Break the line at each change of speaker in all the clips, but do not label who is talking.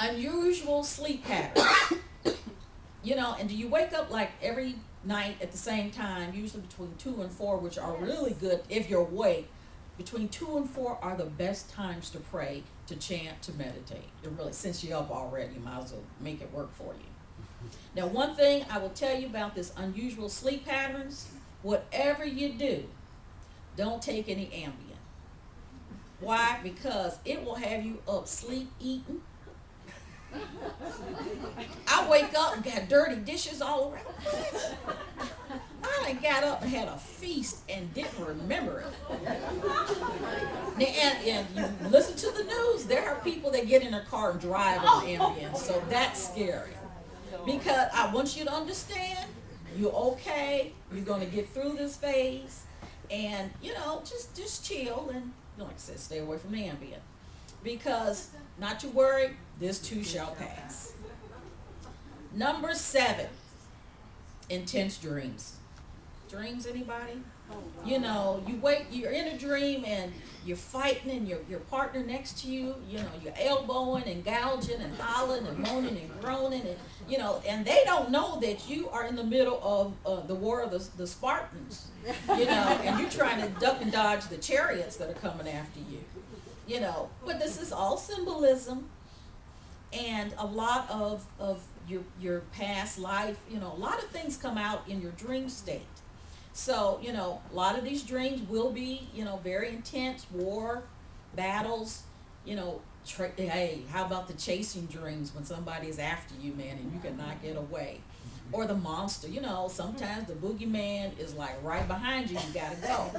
Unusual sleep patterns. And do you wake up like every night at the same time, usually between 2 and 4, which are really good if you're awake. Between 2 and 4 are the best times to pray, to chant, to meditate. It really, since you're up already, you might as well make it work for you. Now, one thing I will tell you about this unusual sleep patterns, whatever you do, don't take any Ambien. Why? Because it will have you up sleep eating. I wake up and got dirty dishes all around. I done got up and had a feast and didn't remember it. And you listen to the news, there are people that get in their car and drive on Ambien, so that's scary. Because I want you to understand, you're okay, you're going to get through this phase, and, just chill, and, like I said, stay away from the Ambien. Because, not to worry, this too shall pass. Number 7, intense dreams. Dreams, anybody? You're in a dream and you're fighting and your partner next to you, you're elbowing and gouging and hollering and moaning and groaning and they don't know that you are in the middle of the war of the Spartans, and you're trying to duck and dodge the chariots that are coming after you. But this is all symbolism, and a lot of your past life, a lot of things come out in your dream state. So, a lot of these dreams will be, very intense, war, battles, hey, how about the chasing dreams when somebody is after you, man, and you cannot get away? Or the monster, sometimes the boogeyman is like right behind you, you gotta go.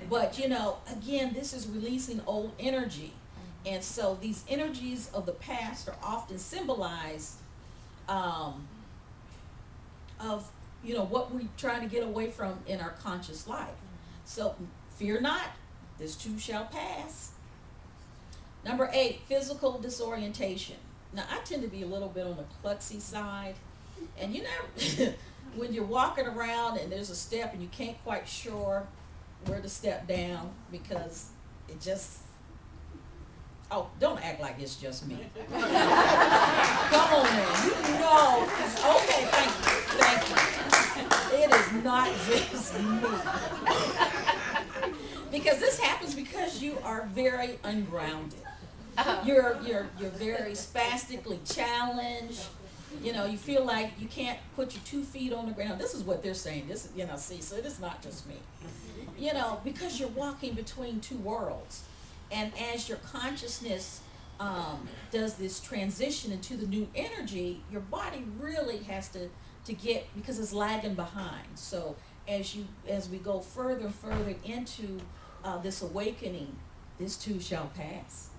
But, again, this is releasing old energy. And so these energies of the past are often symbolized of, what we're trying to get away from in our conscious life. So fear not, this too shall pass. Number 8, physical disorientation. Now, I tend to be a little bit on the klutzy side. And when you're walking around and there's a step and you can't quite sure where to step down because it just, don't act like it's just me. Come on now, okay, thank you. It is not just me. Because this happens because you are very ungrounded. You're very spastically challenged. You feel like you can't put your 2 feet on the ground. This is what they're saying. This, so it is not just me. Because you're walking between 2 worlds. And as your consciousness does this transition into the new energy, your body really has to get, because it's lagging behind. So as we go further and further into this awakening, this too shall pass.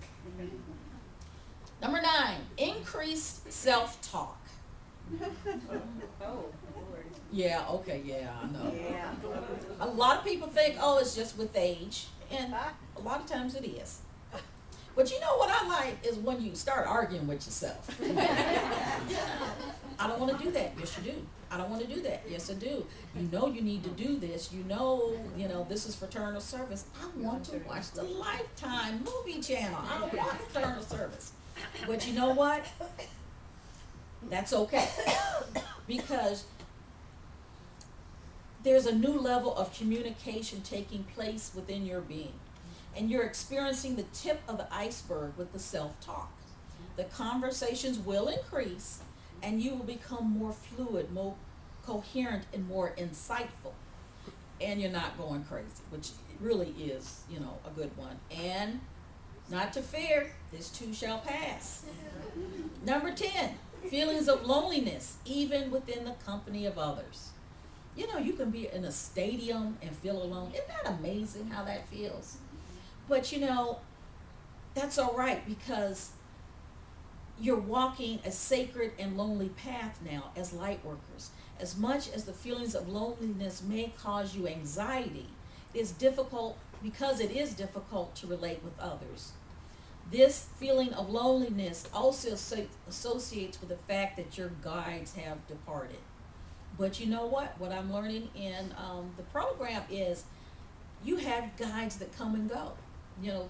Number 9, increased self-talk. Yeah, okay, yeah, I know. Yeah. A lot of people think, it's just with age, and a lot of times it is. But what I like is when you start arguing with yourself. I don't want to do that. Yes, you do. I don't want to do that. Yes, I do. You need to do this. This is fraternal service. I want to watch the Lifetime movie channel. I don't want fraternal service. But you know what? That's okay. Because there's a new level of communication taking place within your being. And you're experiencing the tip of the iceberg with the self-talk. The conversations will increase, and you will become more fluid, more coherent, and more insightful. And you're not going crazy, which really is, a good one. And not to fear, this too shall pass. Number 10, feelings of loneliness, even within the company of others. You can be in a stadium and feel alone. Isn't that amazing how that feels? But that's all right, because you're walking a sacred and lonely path now as light workers. As much as the feelings of loneliness may cause you anxiety, it's difficult because it is difficult to relate with others. This feeling of loneliness also associates with the fact that your guides have departed. But you know what? What I'm learning in the program is you have guides that come and go.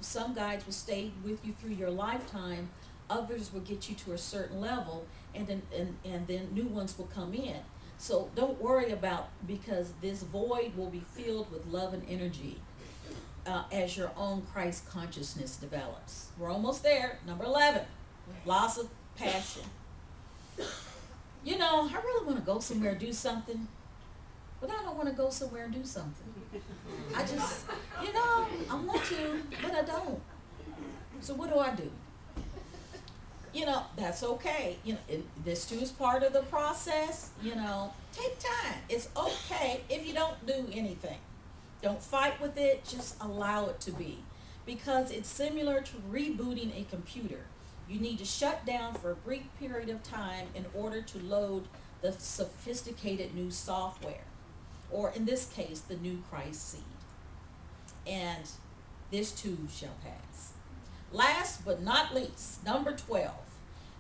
Some guides will stay with you through your lifetime. Others will get you to a certain level, and then new ones will come in. So don't worry about, because this void will be filled with love and energy as your own Christ consciousness develops. We're almost there. Number 11, loss of passion. You know, I really want to go somewhere and do something, but I don't want to go somewhere and do something. I just, I want to, but I don't. So what do? That's okay. This too is part of the process. Take time. It's okay if you don't do anything. Don't fight with it, just allow it to be. Because it's similar to rebooting a computer. You need to shut down for a brief period of time in order to load the sophisticated new software, or in this case, the new Christ seed. And this too shall pass. Last but not least, number 12,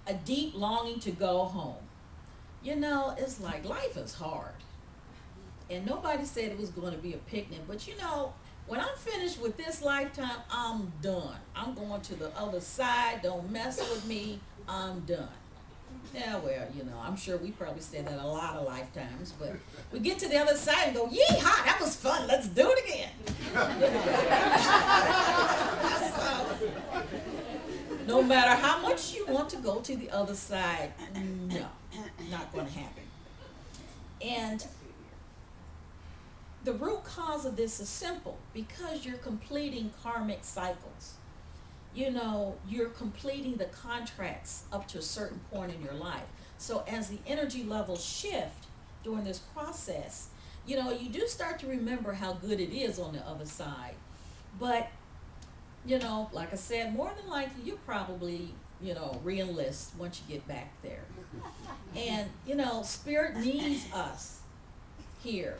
a deep longing to go home. It's like life is hard. And nobody said it was going to be a picnic, but when I'm finished with this lifetime, I'm done. I'm going to the other side. Don't mess with me. I'm done. Yeah, well, I'm sure we probably said that a lot of lifetimes, but we get to the other side and go, yee-haw, that was fun. Let's do it again. No matter how much you want to go to the other side, no, not going to happen. And the root cause of this is simple, because you're completing karmic cycles. You're completing the contracts up to a certain point in your life. So as the energy levels shift during this process, you do start to remember how good it is on the other side. But, like I said, more than likely you probably, re-enlist once you get back there. And, Spirit needs us here,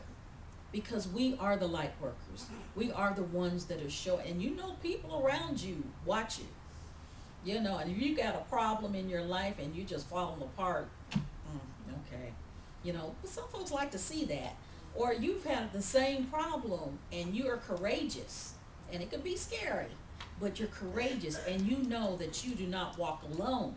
because we are the light workers. We are the ones that are showing. And people around you watch you. And if you got a problem in your life and you just falling apart, okay. But some folks like to see that. Or you've had the same problem and you are courageous. And it can be scary, but you're courageous and you know that you do not walk alone,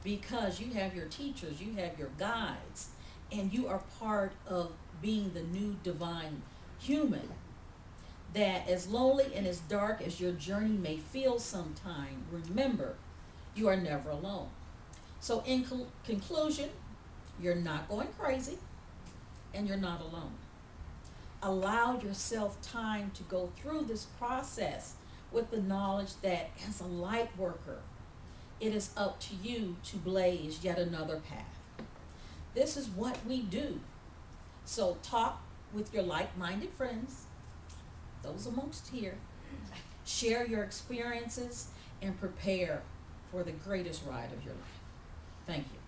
because you have your teachers, you have your guides, and you are part of being the new divine human, that as lonely and as dark as your journey may feel sometime, remember, you are never alone. So in conclusion, you're not going crazy and you're not alone. Allow yourself time to go through this process with the knowledge that as a light worker, it is up to you to blaze yet another path. This is what we do. So talk with your like-minded friends, those amongst here. Share your experiences and prepare for the greatest ride of your life. Thank you.